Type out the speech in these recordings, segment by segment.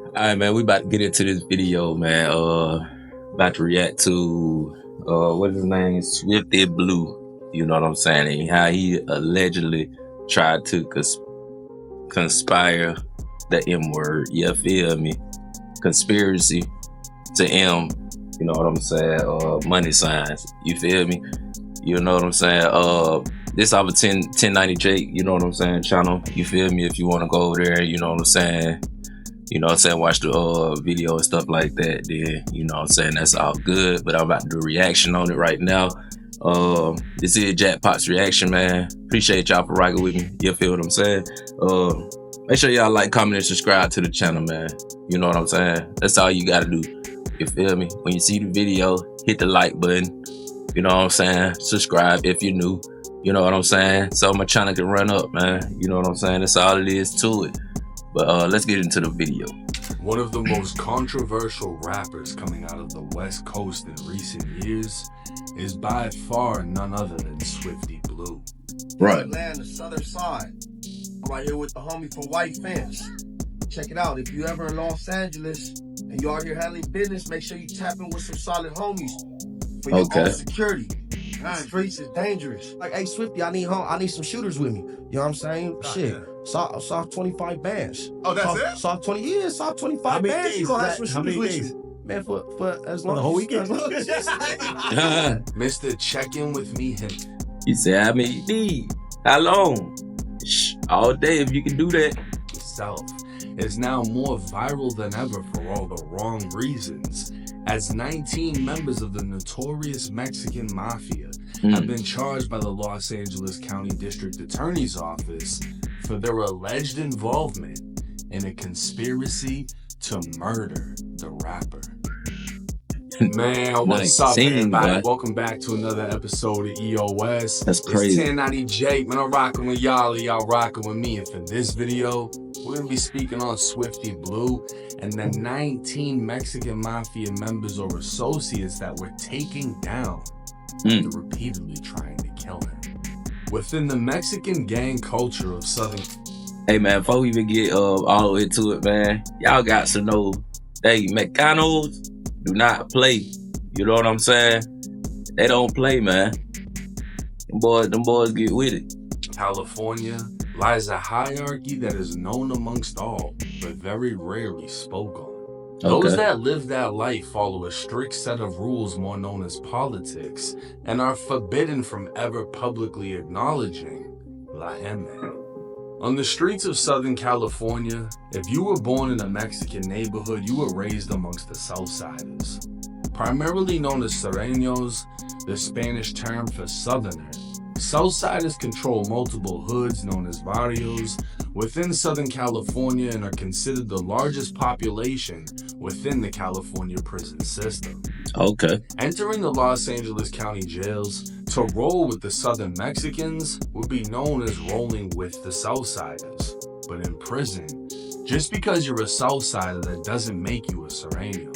Alright, man, we about to get into this video, man. About to react to what's his name? Swifty Blue. You know what I'm saying? And how he allegedly tried to conspire the M word. You feel me? Conspiracy to M. You know what I'm saying? Money signs. You feel me? You know what I'm saying? This off of 1090 Jake, you know what I'm saying, channel. You feel me? If you want to go over there, you know what I'm saying. You know what I'm saying, watch the video and stuff like that, then, you know what I'm saying, that's all good. But I'm about to do a reaction on it right now. This is Jackpot's reaction, man. Appreciate y'all for rocking with me. You feel what I'm saying? Make sure y'all like, comment, and subscribe to the channel, man. You know what I'm saying? That's all you gotta do. You feel me? When you see the video, hit the like button. You know what I'm saying? Subscribe if you're new. You know what I'm saying? So my channel can run up, man. You know what I'm saying? That's all it is to it. But let's get into the video. One of the most controversial rappers coming out of the West Coast in recent years is by far none other than Swifty Blue. Right. Land, the southern side. I'm right here with the homie from White Fence. Check it out. If you ever in Los Angeles and you out here handling business, make sure you tap in with some solid homies for your own security. The streets is dangerous. Like, hey, Swifty, I need some shooters with me. You know what I'm saying? Shit. Yeah. Saw 25 bands. Oh, that's it? Saw 20 years. Saw 25 bands. You gonna have some shooters with you. Man, for as long as the whole weekend. Mr. Check-in with me him. He said, how many you need? How long? All day if you can do that. Self is now more viral than ever for all the wrong reasons, as 19 members of the notorious Mexican Mafia have been charged by the Los Angeles County District Attorney's Office for their alleged involvement in a conspiracy to murder the rapper. Man, what's up, everybody? Welcome back to another episode of EOS. That's crazy. It's 1090 Jake, man. I'm rocking with y'all rocking with me. And for this video, we're gonna be speaking on Swifty Blue and the 19 Mexican Mafia members or associates that were taken down after repeatedly trying to kill him. Within the Mexican gang culture of Southern... Hey, man, before we even get all the way to it, man, y'all got to know, hey, Mexicanos do not play. You know what I'm saying? They don't play, man. Them boys get with it. California lies a hierarchy that is known amongst all, but very rarely spoke on. Those that live that life follow a strict set of rules more known as politics and are forbidden from ever publicly acknowledging La M. On the streets of Southern California, if you were born in a Mexican neighborhood, you were raised amongst the Southsiders. Primarily known as Sureños, the Spanish term for Southerner, Southsiders control multiple hoods known as barrios within Southern California and are considered the largest population within the California prison system. Entering the Los Angeles County jails to roll with the Southern Mexicans would be known as rolling with the Southsiders. But in prison, just because you're a Southsider, that doesn't make you a Sureño.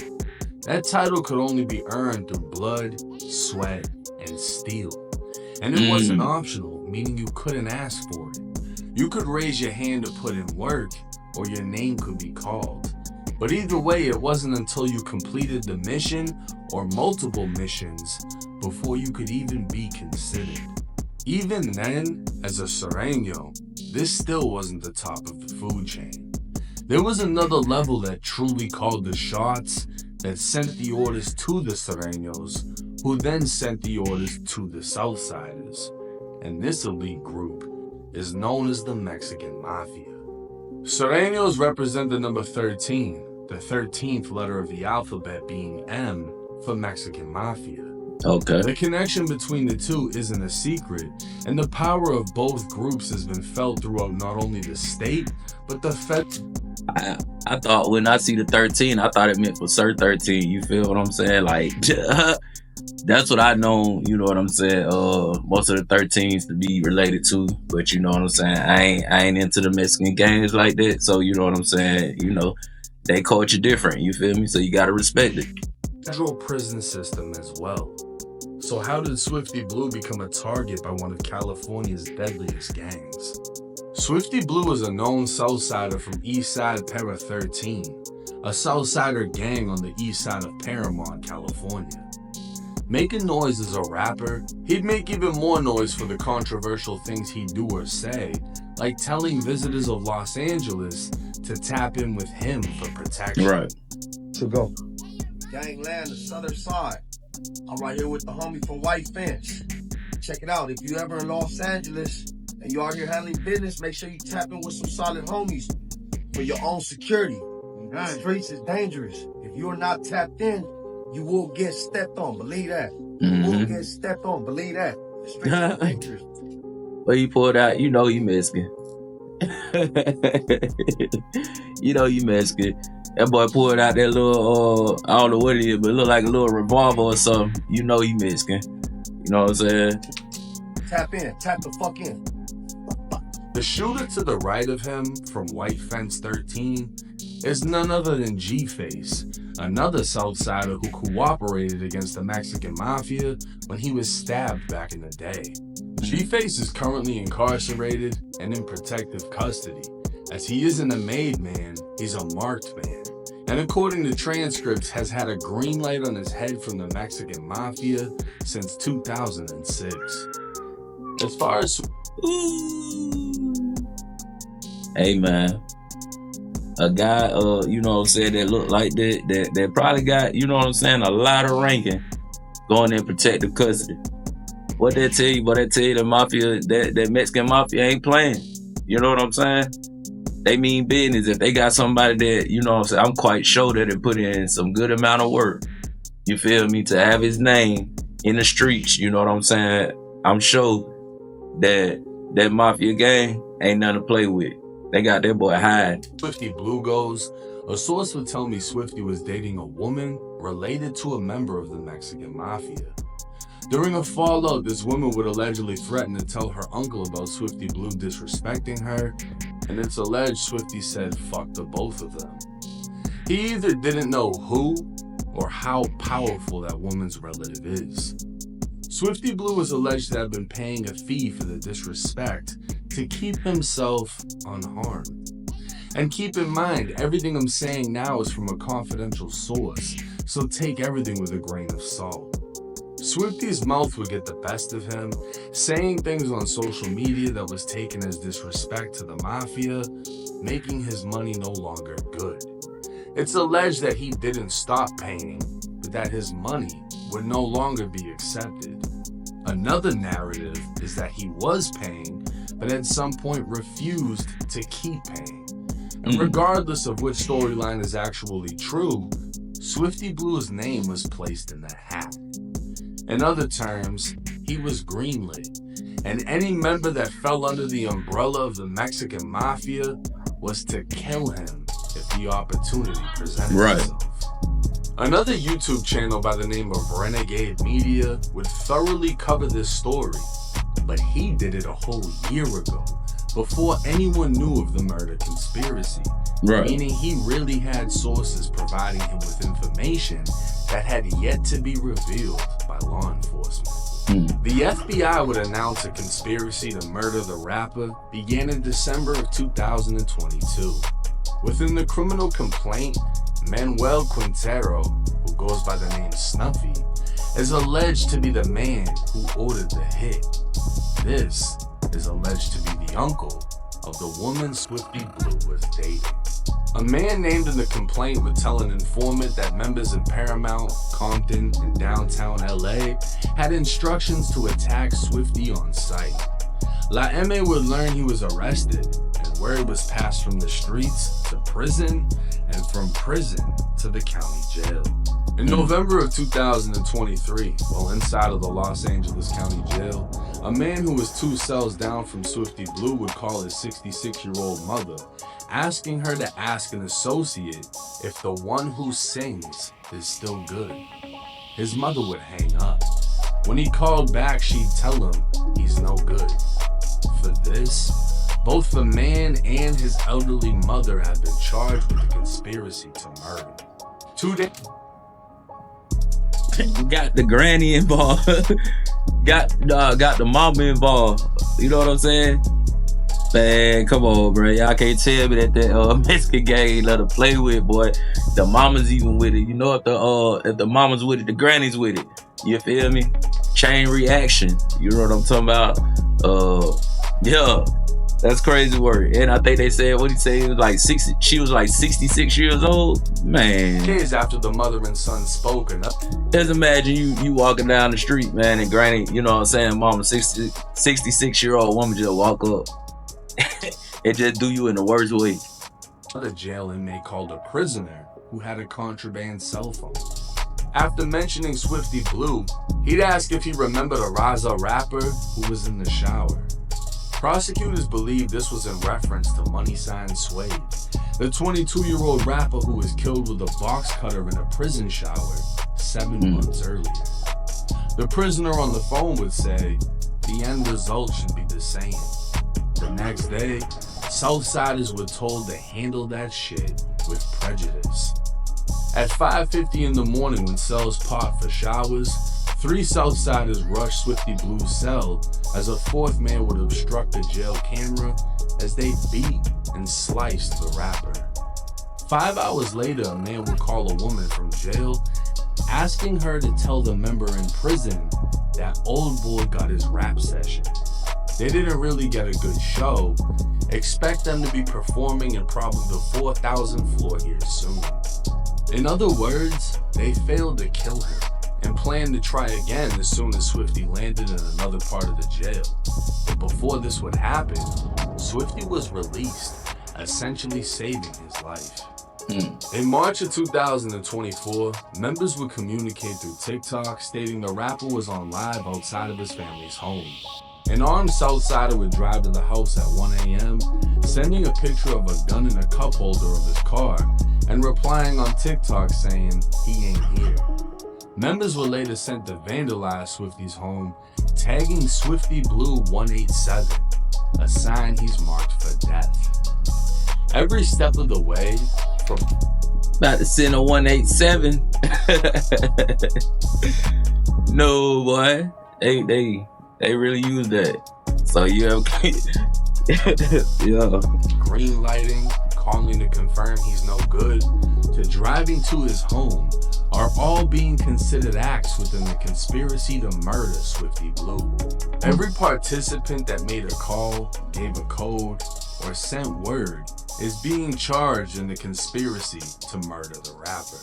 That title could only be earned through blood, sweat, and steel. And it wasn't optional, meaning you couldn't ask for it. You could raise your hand to put in work, or your name could be called. But either way, it wasn't until you completed the mission or multiple missions before you could even be considered. Even then, as a Sureño, this still wasn't the top of the food chain. There was another level that truly called the shots, that sent the orders to the Sureños, who then sent the orders to the Southsiders. And this elite group is known as the Mexican Mafia. Sureños represent the number 13, the 13th letter of the alphabet being M for Mexican Mafia. The connection between the two isn't a secret, and the power of both groups has been felt throughout not only the state, but the fed... I thought when I see the 13, I thought it meant for Sir 13. You feel what I'm saying? Like, that's what I know, you know what I'm saying, most of the 13s to be related to. But you know what I'm saying, I ain't into the Mexican games like that. So you know what I'm saying, you know, they culture different, you feel me? So you gotta respect it. Federal prison system as well. So how did Swifty Blue become a target by one of California's deadliest gangs? Swifty Blue is a known Southsider from Eastside Para 13, a Southsider gang on the east side of Paramount, California. Making noise as a rapper, he'd make even more noise for the controversial things he'd do or say, like telling visitors of Los Angeles to tap in with him for protection. Right. To go. Gangland, the southern side. I'm right here with the homie from White Fence. Check it out. If you ever in Los Angeles and you out here handling business, make sure you tap in with some solid homies for your own security. The streets is dangerous. If you're not tapped in, you will get stepped on. Believe that. You will get stepped on. Believe that. The streets is dangerous. Well, you pulled out, you know you Mexican. You know you Mexican. That boy pulled out that little, I don't know what it is, but it look like a little revolver or something. You know you Mexican. You know what I'm saying? Tap in. Tap the fuck in. The shooter to the right of him from White Fence 13 is none other than G-Face, another Southsider who cooperated against the Mexican Mafia when he was stabbed back in the day. G-Face is currently incarcerated and in protective custody. As he isn't a made man, he's a marked man. And according to transcripts, has had a green light on his head from the Mexican Mafia since 2006. As far as... Hey, man. A guy, you know what I'm saying, that look like that probably got, you know what I'm saying, a lot of ranking going in protective custody. What they tell you, the mafia, that Mexican mafia ain't playing. You know what I'm saying? They mean business. If they got somebody that, you know what I'm saying, I'm quite sure that they put in some good amount of work. You feel me? To have his name in the streets, you know what I'm saying? I'm sure that mafia gang ain't nothing to play with. They got that boy high. Swifty Blue goes, a source would tell me Swifty was dating a woman related to a member of the Mexican Mafia. During a fallout, this woman would allegedly threaten to tell her uncle about Swifty Blue disrespecting her, and it's alleged Swifty said fuck the both of them. He either didn't know who or how powerful that woman's relative is. Swifty Blue was alleged to have been paying a fee for the disrespect to keep himself unharmed. And keep in mind, everything I'm saying now is from a confidential source, so take everything with a grain of salt. Swifty's mouth would get the best of him, saying things on social media that was taken as disrespect to the mafia, making his money no longer good. It's alleged that he didn't stop paying, but that his money would no longer be accepted. Another narrative is that he was paying, but at some point refused to keep paying. And regardless of which storyline is actually true, Swifty Blue's name was placed in the hat. In other terms, he was greenlit, and any member that fell under the umbrella of the Mexican Mafia was to kill him if the opportunity presented itself. Another YouTube channel by the name of Renegade Media would thoroughly cover this story, but he did it a whole year ago, before anyone knew of the murder conspiracy. Meaning he really had sources providing him with information that had yet to be revealed by law enforcement. The FBI would announce a conspiracy to murder the rapper began in December of 2022. Within the criminal complaint, Manuel Quintero, who goes by the name Snuffy, is alleged to be the man who ordered the hit. This is alleged to be the uncle of the woman Swifty Blue was dating. A man named in the complaint would tell an informant that members in Paramount, Compton, and downtown LA had instructions to attack Swifty on sight. La M would learn he was arrested, and word was passed from the streets to prison, and from prison to the county jail. In November of 2023, while inside of the Los Angeles County Jail, a man who was 2 cells down from Swifty Blue would call his 66-year-old mother, asking her to ask an associate if the one who sings is still good. His mother would hang up. When he called back, she'd tell him he's no good. For this, both the man and his elderly mother have been charged with a conspiracy to murder. 2 days. Got the granny involved. got the mama involved. You know what I'm saying? Man, come on, bro. Y'all can't tell me that Mexican gang ain't let her play with, boy. The mama's even with it. You know, if the mama's with it, the granny's with it. You feel me? Chain reaction. You know what I'm talking about? Yeah. That's crazy work. And I think they said, what he said, it was like 60, she was like 66 years old. Man. Days after the mother and son spoke. Just imagine you walking down the street, man, and granny, you know what I'm saying, mama, 66-year-old woman just walk up and just do you in the worst way. Another jail inmate called a prisoner who had a contraband cell phone. After mentioning Swifty Blue, he'd ask if he remembered a Raza rapper who was in the shower. Prosecutors believe this was in reference to MoneySign Suede, the 22-year-old rapper who was killed with a box cutter in a prison shower 7 months earlier. The prisoner on the phone would say, the end result should be the same. The next day, Southsiders were told to handle that shit with prejudice. At 5:50 in the morning when cells popped for showers, 3 Southsiders rushed Swifty Blue's cell as a 4th man would obstruct the jail camera as they beat and sliced the rapper. 5 hours later, a man would call a woman from jail, asking her to tell the member in prison that old boy got his rap session. They didn't really get a good show. Expect them to be performing in probably the 4,000th floor here soon. In other words, they failed to kill him and planned to try again as soon as Swifty landed in another part of the jail. But before this would happen, Swifty was released, essentially saving his life. In March of 2024, members would communicate through TikTok stating the rapper was on live outside of his family's home. An armed Southsider would drive to the house at 1 a.m., sending a picture of a gun in a cup holder of his car and replying on TikTok saying, he ain't here. Members were later sent to vandalize Swifty's home, tagging Swifty Blue 187, a sign he's marked for death. Every step of the way, from about to send a 187. No, boy. They really use that. So you have yeah. Green lighting, calling to confirm he's no good, to driving to his home, are all being considered acts within the conspiracy to murder Swifty Blue. Every participant that made a call, gave a code, or sent word is being charged in the conspiracy to murder the rapper.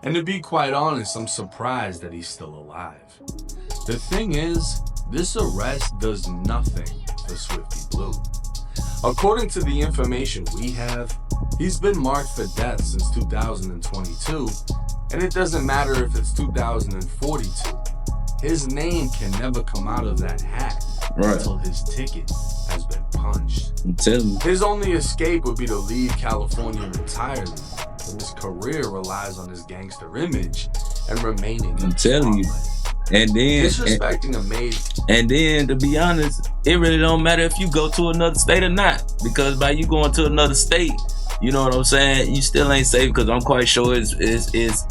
And to be quite honest, I'm surprised that he's still alive. The thing is, this arrest does nothing for Swifty Blue. According to the information we have, he's been marked for death since 2022, and it doesn't matter if it's 2042. His name can never come out of that hat until his ticket has been punched. His only escape would be to leave California entirely, and his career relies on his gangster image and remaining in the spotlight. And then disrespecting a maid. And then, to be honest, it really don't matter if you go to another state or not, because by you going to another state, you know what I'm saying, you still ain't safe, because I'm quite sure it's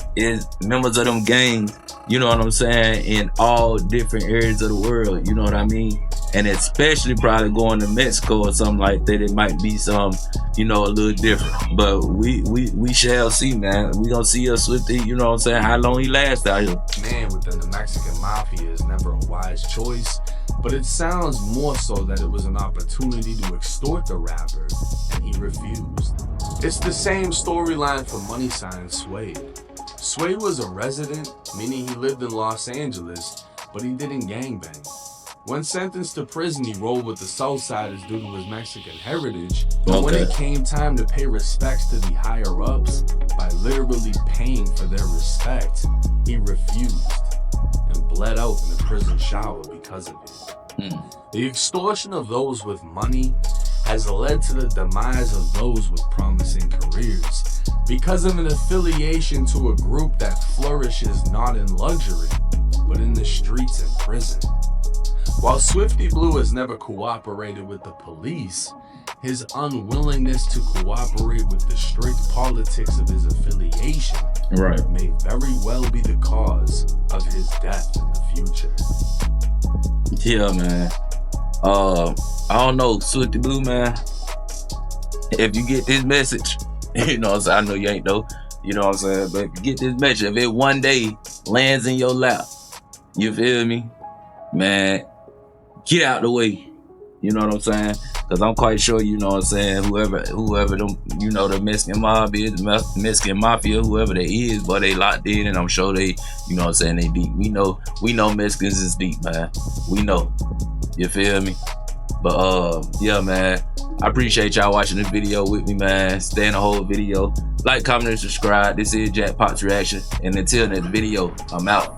members of them gangs, you know what I'm saying, in all different areas of the world, you know what I mean? And especially probably going to Mexico or something like that, it might be some, you know, a little different. But we shall see, man. We gonna see us with the, you know what I'm saying, how long he lasts out here. Man within the Mexican mafia is never a wise choice, but it sounds more so that it was an opportunity to extort the rapper, and he refused. It's the same storyline for MoneySign Suede. Suede was a resident, meaning he lived in Los Angeles, but he didn't gangbang. When sentenced to prison, he rolled with the Southsiders due to his Mexican heritage, but when it came time to pay respects to the higher-ups by literally paying for their respect, he refused and bled out in a prison shower because of it. The extortion of those with money has led to the demise of those with promising careers because of an affiliation to a group that flourishes not in luxury, but in the streets and prison. While Swifty Blue has never cooperated with the police, his unwillingness to cooperate with the strict politics of his affiliation may very well be the cause of his death in the future. Yeah, man. I don't know, Swifty Blue, man. If you get this message, you know what I'm saying? I know you ain't though. You know what I'm saying? But if you get this message, if it one day lands in your lap, you feel me? Man, get out the way. You know what I'm saying? Because I'm quite sure, you know what I'm saying, whoever them, you know, the Mexican mob is, the Mexican mafia, whoever they is, but they locked in, and I'm sure they, you know what I'm saying, they deep. We know Mexicans is deep, man. We know. You feel me? But yeah, man, I appreciate y'all watching this video with me, man. Stay in the whole video. Like, comment, and subscribe. This is Jackpot's Reaction. And until next video, I'm out.